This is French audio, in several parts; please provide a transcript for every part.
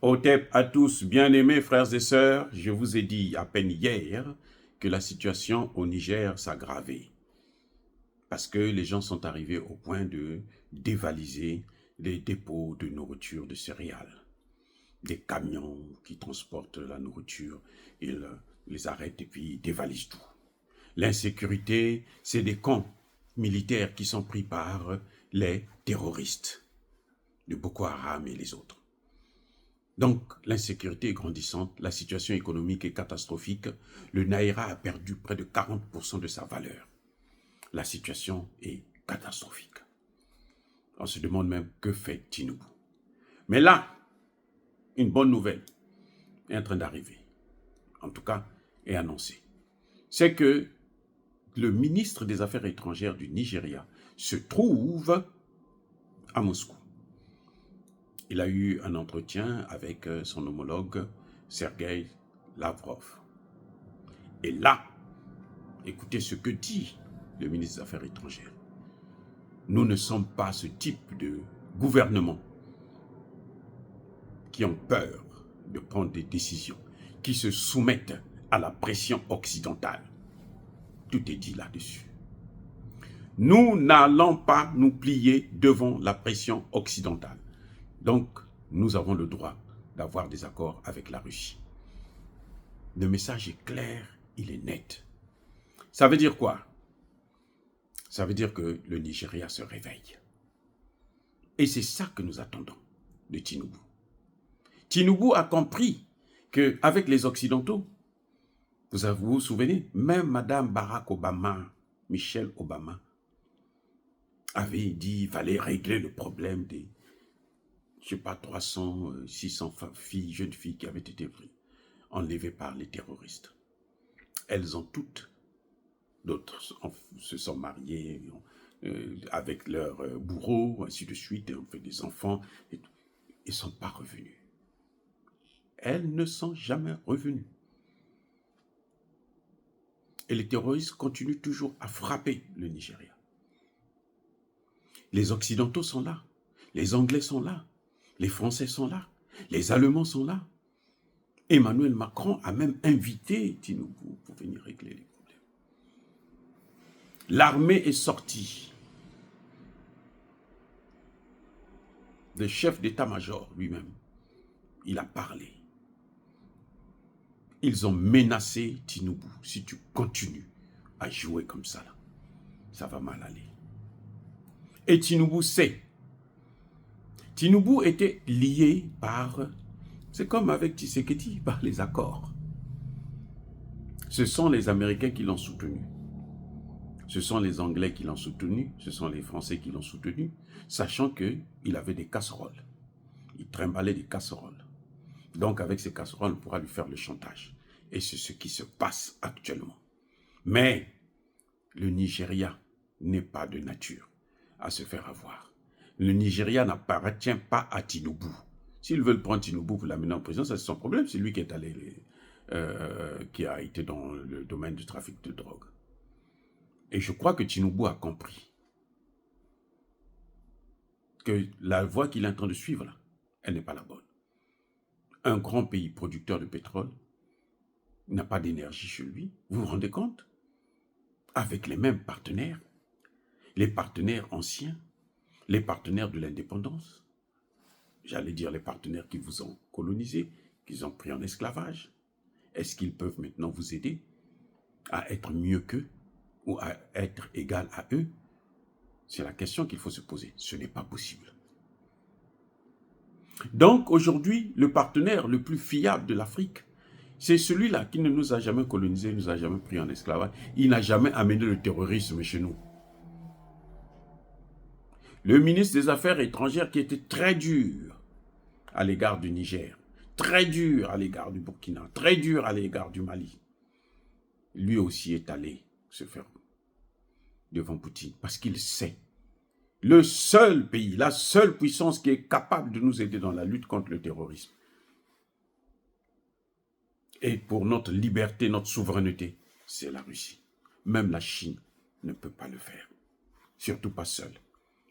Otep à tous, bien-aimés frères et sœurs, je vous ai dit à peine hier que la situation au Niger s'aggravait parce que les gens sont arrivés au point de dévaliser les dépôts de nourriture, de céréales. Des camions qui transportent la nourriture, ils les arrêtent et puis dévalisent tout. L'insécurité, c'est des camps militaires qui sont pris par les terroristes de Boko Haram et les autres. Donc, l'insécurité est grandissante, la situation économique est catastrophique, le Naira a perdu près de 40% de sa valeur. La situation est catastrophique. On se demande même que fait Tinubu. Mais là, une bonne nouvelle est en train d'arriver, en tout cas est annoncée. C'est que le ministre des Affaires étrangères du Nigeria se trouve à Moscou. Il a eu un entretien avec son homologue Sergueï Lavrov. Et là, écoutez ce que dit le ministre des Affaires étrangères. Nous ne sommes pas ce type de gouvernement qui ont peur de prendre des décisions, qui se soumettent à la pression occidentale. Tout est dit là-dessus. Nous n'allons pas nous plier devant la pression occidentale. Donc, nous avons le droit d'avoir des accords avec la Russie. Le message est clair, il est net. Ça veut dire quoi? Ça veut dire que le Nigeria se réveille. Et c'est ça que nous attendons de Tinubu. Tinubu a compris qu'avec les Occidentaux, vous vous souvenez, même Madame Barack Obama, Michelle Obama, avait dit qu'il fallait régler le problème des, je ne sais pas, 300, 600 filles, jeunes filles qui avaient été enlevées par les terroristes. Elles ont toutes, d'autres se sont mariées avec leurs bourreaux, ainsi de suite, et ont fait des enfants, et ils ne sont pas revenus. Elles ne sont jamais revenues. Et les terroristes continuent toujours à frapper le Nigeria. Les Occidentaux sont là, les Anglais sont là, les Français sont là, les Allemands sont là. Emmanuel Macron a même invité Tinubu pour venir régler les problèmes. L'armée est sortie. Le chef d'état-major lui-même, il a parlé. Ils ont menacé Tinubu. Si tu continues à jouer comme ça, là, ça va mal aller. Et Tinubu sait. Tinubu était lié par, c'est comme avec Tshisekedi, par les accords. Ce sont les Américains qui l'ont soutenu. Ce sont les Anglais qui l'ont soutenu. Ce sont les Français qui l'ont soutenu, sachant qu'il avait des casseroles. Il trimballait des casseroles. Donc avec ces casseroles, on pourra lui faire le chantage. Et c'est ce qui se passe actuellement. Mais le Nigeria n'est pas de nature à se faire avoir. Le Nigeria n'appartient pas à Tinubu. S'ils veulent prendre Tinubu pour l'amener en prison, ça c'est son problème. C'est lui qui est allé, qui a été dans le domaine du trafic de drogue. Et je crois que Tinubu a compris que la voie qu'il est en train de suivre là, elle n'est pas la bonne. Un grand pays producteur de pétrole n'a pas d'énergie chez lui. Vous vous rendez compte? Avec les mêmes partenaires, les partenaires anciens, les partenaires de l'indépendance, j'allais dire les partenaires qui vous ont colonisé, qui vous ont pris en esclavage. Est-ce qu'ils peuvent maintenant vous aider à être mieux qu'eux ou à être égal à eux? C'est la question qu'il faut se poser. Ce n'est pas possible. Donc aujourd'hui, le partenaire le plus fiable de l'Afrique, c'est celui-là qui ne nous a jamais colonisés, ne nous a jamais pris en esclavage. Il n'a jamais amené le terrorisme chez nous. Le ministre des Affaires étrangères qui était très dur à l'égard du Niger, très dur à l'égard du Burkina, très dur à l'égard du Mali, lui aussi est allé se faire devant Poutine parce qu'il sait. Le seul pays, la seule puissance qui est capable de nous aider dans la lutte contre le terrorisme et pour notre liberté, notre souveraineté, c'est la Russie. Même la Chine ne peut pas le faire, surtout pas seule.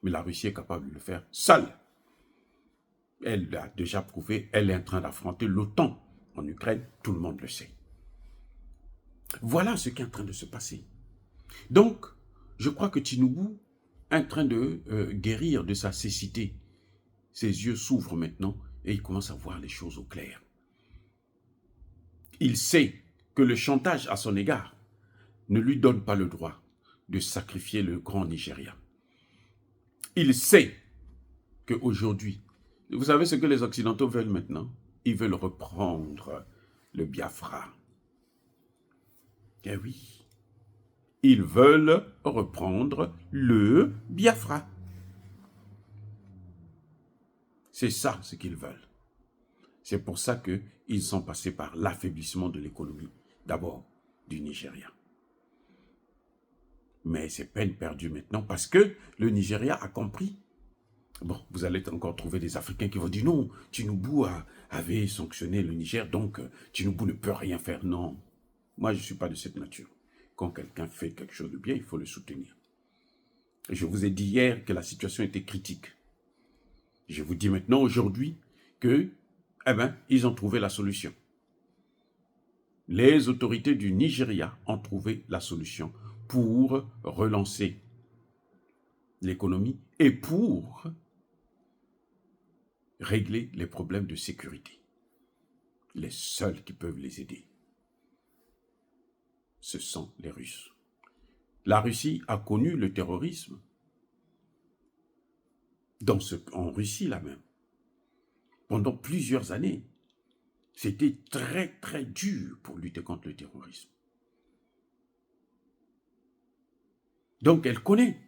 Mais la Russie est capable de le faire seule. Elle l'a déjà prouvé, elle est en train d'affronter l'OTAN en Ukraine, tout le monde le sait. Voilà ce qui est en train de se passer. Donc, je crois que Tinubu est en train de guérir de sa cécité. Ses yeux s'ouvrent maintenant et il commence à voir les choses au clair. Il sait que le chantage à son égard ne lui donne pas le droit de sacrifier le grand Nigeria. Il sait qu'aujourd'hui, vous savez ce que les Occidentaux veulent maintenant? Ils veulent reprendre le Biafra. Eh oui, ils veulent reprendre le Biafra. C'est ça ce qu'ils veulent. C'est pour ça qu'ils sont passés par l'affaiblissement de l'économie, d'abord du Nigeria. Mais c'est peine perdue maintenant parce que le Nigeria a compris. Bon, vous allez encore trouver des Africains qui vont dire non, Tinubu avait sanctionné le Niger, donc Tinubu ne peut rien faire. Non, moi je ne suis pas de cette nature. Quand quelqu'un fait quelque chose de bien, il faut le soutenir. Et je vous ai dit hier que la situation était critique. Je vous dis maintenant, aujourd'hui, que, ils ont trouvé la solution. Les autorités du Nigeria ont trouvé la solution pour relancer l'économie et pour régler les problèmes de sécurité. Les seuls qui peuvent les aider, ce sont les Russes. La Russie a connu le terrorisme en Russie là même. Pendant plusieurs années, c'était très très dur pour lutter contre le terrorisme. Donc elle connaît.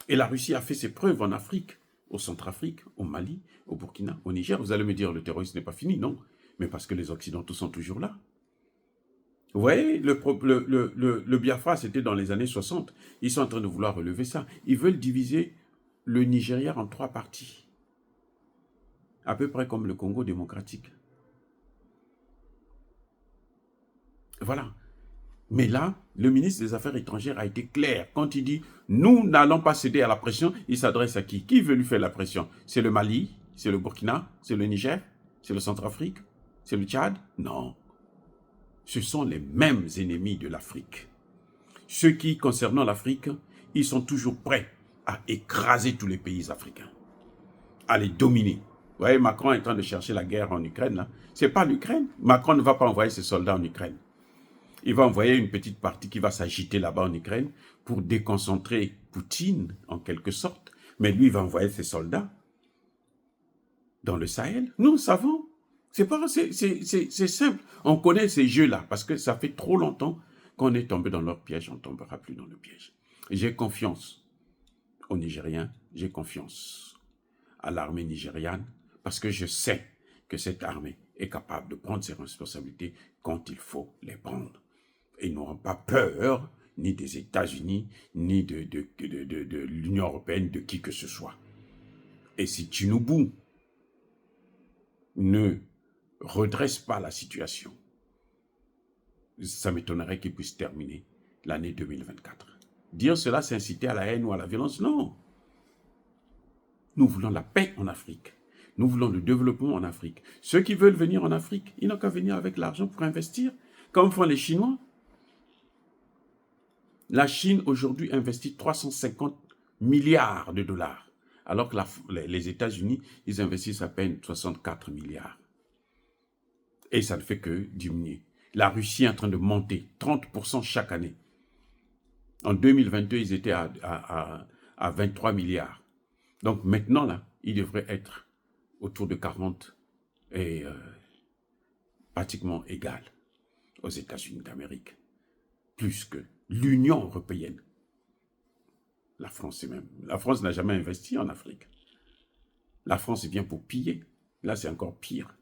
Et la Russie a fait ses preuves en Afrique, au Centrafrique, au Mali, au Burkina, au Niger. Vous allez me dire, le terrorisme n'est pas fini, non. Mais parce que les Occidentaux sont toujours là. Vous voyez, le Biafra, c'était dans les années 60. Ils sont en train de vouloir relever ça. Ils veulent diviser le Nigeria en 3 parties. À peu près comme le Congo démocratique. Voilà. Mais là, le ministre des Affaires étrangères a été clair. Quand il dit « Nous n'allons pas céder à la pression », il s'adresse à qui? Qui veut lui faire la pression? C'est le Mali? C'est le Burkina? C'est le Niger? C'est le Centrafrique? C'est le Tchad? Non. Ce sont les mêmes ennemis de l'Afrique. Ceux qui, concernant l'Afrique, ils sont toujours prêts à écraser tous les pays africains, à les dominer. Vous voyez, Macron est en train de chercher la guerre en Ukraine, là. C'est pas l'Ukraine. Macron ne va pas envoyer ses soldats en Ukraine. Il va envoyer une petite partie qui va s'agiter là-bas en Ukraine pour déconcentrer Poutine, en quelque sorte. Mais lui, il va envoyer ses soldats dans le Sahel. Nous savons. C'est simple. On connaît ces jeux-là parce que ça fait trop longtemps qu'on est tombé dans leur piège. On ne tombera plus dans le piège. J'ai confiance aux Nigériens. J'ai confiance à l'armée nigériane parce que je sais que cette armée est capable de prendre ses responsabilités quand il faut les prendre. Ils n'auront pas peur ni des États-Unis, ni de l'Union européenne, de qui que ce soit. Et si Tinubu ne redresse pas la situation, ça m'étonnerait qu'il puisse terminer l'année 2024. Dire cela, c'est inciter à la haine ou à la violence? Non. Nous voulons la paix en Afrique. Nous voulons le développement en Afrique. Ceux qui veulent venir en Afrique, ils n'ont qu'à venir avec l'argent pour investir, comme font les Chinois. La Chine, aujourd'hui, investit 350 milliards de dollars, alors que les États-Unis, ils investissent à peine 64 milliards. Et ça ne fait que diminuer. La Russie est en train de monter 30% chaque année. En 2022, ils étaient à 23 milliards. Donc maintenant, là, ils devraient être autour de 40 et pratiquement égal aux États-Unis d'Amérique. Plus que l'Union européenne. La France même. La France n'a jamais investi en Afrique. La France vient pour piller. Là, c'est encore pire.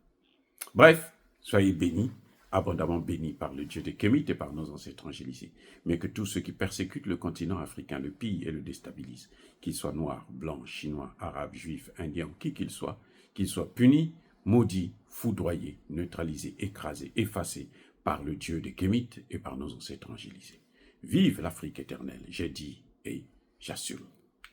Bref, soyez bénis, abondamment bénis par le Dieu de Kémite et par nos ancêtres angélisés. Mais que tous ceux qui persécutent le continent africain le pillent et le déstabilisent, qu'ils soient noirs, blancs, chinois, arabes, juifs, indiens, qui qu'ils soient punis, maudits, foudroyés, neutralisés, écrasés, effacés par le Dieu de Kémite et par nos ancêtres angélisés. Vive l'Afrique éternelle, j'ai dit et j'assure.